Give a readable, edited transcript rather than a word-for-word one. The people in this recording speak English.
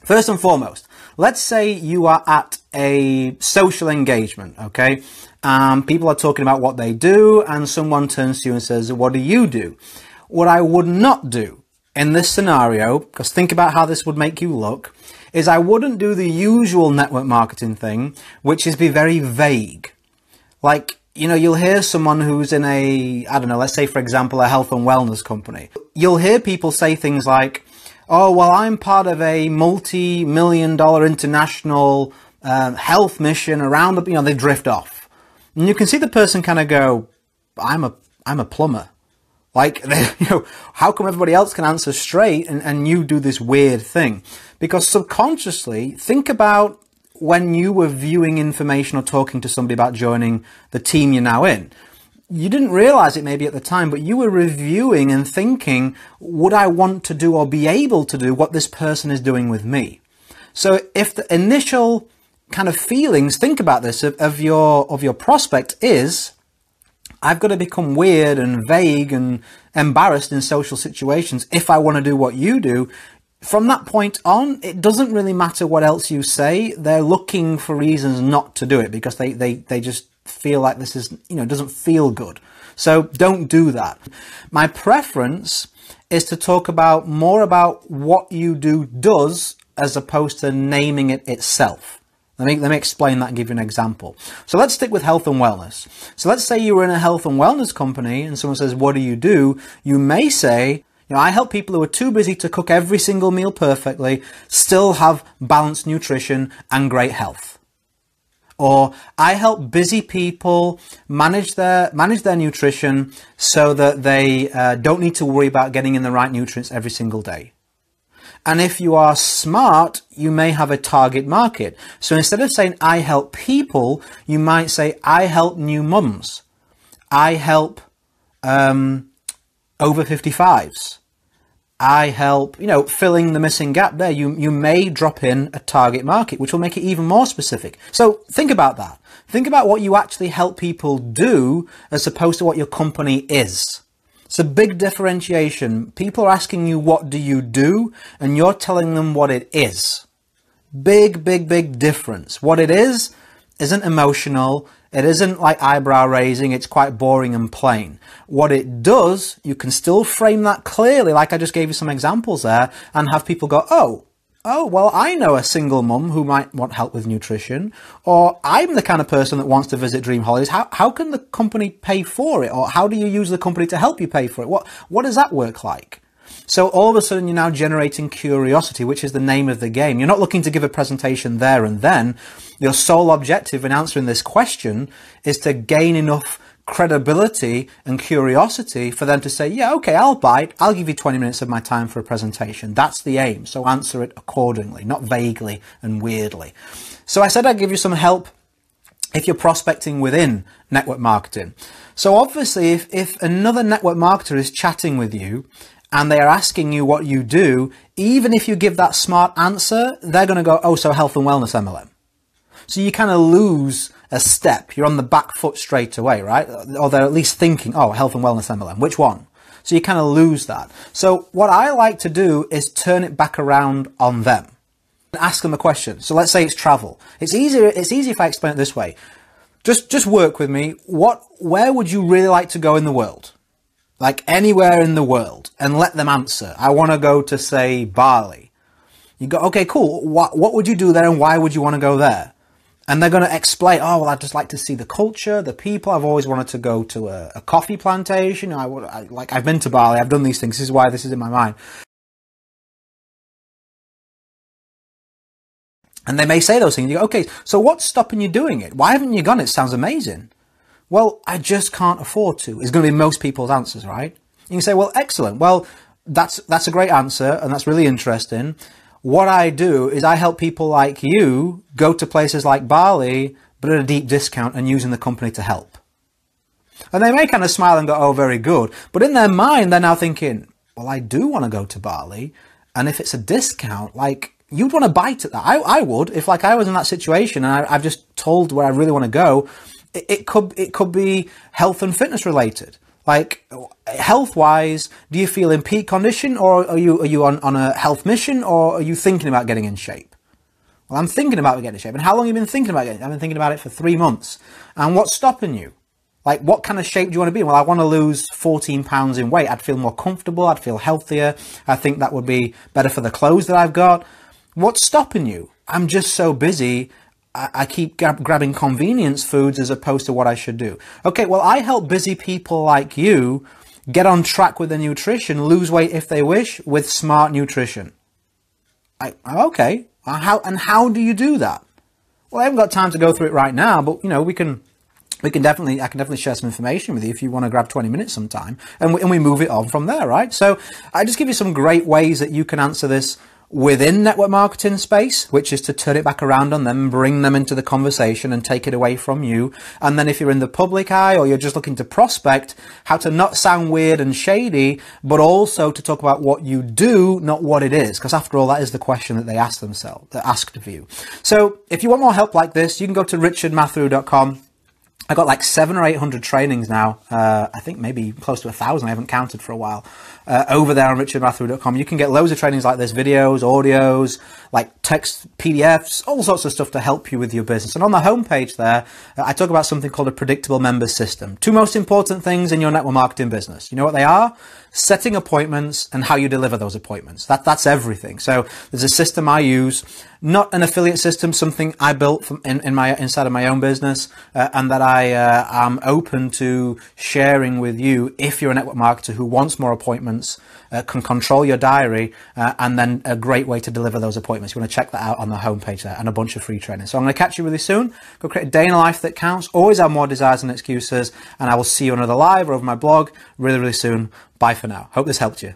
First and foremost, let's say you are at a social engagement, okay? People are talking about what they do, and someone turns to you and says, what do you do? What I would not do in this scenario, because think about how this would make you look, is I wouldn't do the usual network marketing thing, which is be very vague. Like, you know, you'll hear someone who's in a, I don't know, let's say, for example, a health and wellness company. You'll hear people say things like, oh, well, I'm part of a multi-million-dollar international health mission around the, you know, they drift off. And you can see the person kind of go, I'm a plumber. Like, you know, how come everybody else can answer straight and you do this weird thing? Because subconsciously, think about when you were viewing information or talking to somebody about joining the team you're now in. You didn't realize it maybe at the time, but you were reviewing and thinking, would I want to do or be able to do what this person is doing with me? So if the initial kind of feelings, think about this, of your prospect is, I've got to become weird and vague and embarrassed in social situations if I want to do what you do. From that point on, it doesn't really matter what else you say. They're looking for reasons not to do it because they just feel like this is, you know, doesn't feel good. So don't do that. My preference is to talk about more about what you do does as opposed to naming it itself. Let me explain that and give you an example. So let's stick with health and wellness. So let's say you were in a health and wellness company and someone says, what do you do? You may say, you know, I help people who are too busy to cook every single meal perfectly, still have balanced nutrition and great health. Or I help busy people manage their nutrition so that they don't need to worry about getting in the right nutrients every single day. And if you are smart, you may have a target market. So instead of saying I help people, you might say I help new mums. I help over 55s. I help, you know, filling the missing gap there. You may drop in a target market, which will make it even more specific. So think about that. Think about what you actually help people do as opposed to what your company is. It's a big differentiation. People are asking you, what do you do? And you're telling them what it is. Big, big, big difference. What it is isn't emotional. It isn't like eyebrow raising. It's quite boring and plain. What it does, you can still frame that clearly, like I just gave you some examples there, and have people go, oh, well, I know a single mum who might want help with nutrition, or I'm the kind of person that wants to visit Dream Holidays. How can the company pay for it? Or how do you use the company to help you pay for it? What does that work like? So all of a sudden you're now generating curiosity, which is the name of the game. You're not looking to give a presentation there and then. Your sole objective in answering this question is to gain enough credibility and curiosity for them to say, yeah, okay, I'll bite. I'll give you 20 minutes of my time for a presentation. That's the aim. So answer it accordingly, not vaguely and weirdly. So I said I'd give you some help if you're prospecting within network marketing. So obviously, if another network marketer is chatting with you and they are asking you what you do, even if you give that smart answer, they're going to go, oh, so health and wellness MLM. So you kind of lose a step. You're on the back foot straight away, right? Or they're at least thinking, oh, health and wellness MLM, which one? So you kind of lose that. So what I like to do is turn it back around on them and ask them a question. So let's say it's travel. It's easier if I explain it this way. Just work with me. Where would you really like to go in the world? Like anywhere in the world, and let them answer. I want to go to, say, Bali. You go, okay, cool. What would you do there and why would you want to go there? And they're going to explain, oh, well, I'd just like to see the culture, the people. I've always wanted to go to a coffee plantation. I've been to Bali. I've done these things. This is why this is in my mind. And they may say those things. You go, okay, so what's stopping you doing it? Why haven't you gone? It sounds amazing. Well, I just can't afford to. Is going to be most people's answers, right? You can say, well, excellent. Well, that's a great answer, and that's really interesting. What I do is I help people like you go to places like Bali, but at a deep discount and using the company to help. And they may kind of smile and go, oh, very good. But in their mind, they're now thinking, well, I do want to go to Bali. And if it's a discount, like, you'd want to bite at that. I would, if like I was in that situation and I've just told where I really want to go. It could be health and fitness related. Like, health-wise, do you feel in peak condition, or are you on a health mission, or are you thinking about getting in shape? Well, I'm thinking about getting in shape. And how long have you been thinking about it? I've been thinking about it for 3 months. And what's stopping you? Like, what kind of shape do you want to be in? Well, I want to lose 14 pounds in weight. I'd feel more comfortable. I'd feel healthier. I think that would be better for the clothes that I've got. What's stopping you? I'm just so busy. I keep grabbing convenience foods as opposed to what I should do. Okay, well, I help busy people like you get on track with their nutrition, lose weight if they wish, with smart nutrition. Okay, how do you do that? Well, I haven't got time to go through it right now, but you know, I can definitely share some information with you if you want to grab 20 minutes sometime, and we move it on from there, right? So I just give you some great ways that you can answer this within network marketing space, which is to turn it back around on them, bring them into the conversation and take it away from you. And then if you're in the public eye or you're just looking to prospect, how to not sound weird and shady, but also to talk about what you do, not what it is. Because after all, that is the question that they ask themselves, that asked of you. So if you want more help like this, you can go to richardmathew.com. I got like 700 or 800 trainings now. I think maybe close to 1,000. I haven't counted for a while. Over there on richardmathew.com, you can get loads of trainings like this, videos, audios, like text, PDFs, all sorts of stuff to help you with your business. And on the homepage there, I talk about something called a predictable member system. 2 most important things in your network marketing business. You know what they are? Setting appointments and how you deliver those appointments. That's everything. So there's a system I use, not an affiliate system, something I built inside of my own business, and that I am open to sharing with you if you're a network marketer who wants more appointments, can control your diary, and then a great way to deliver those appointments. You want to check that out on the homepage there, and a bunch of free training. So I'm going to catch you really soon. Go create a day in a life that counts. Always have more desires than excuses, and I will see you on another live or over my blog really, really soon. Bye for now. Hope this helped you.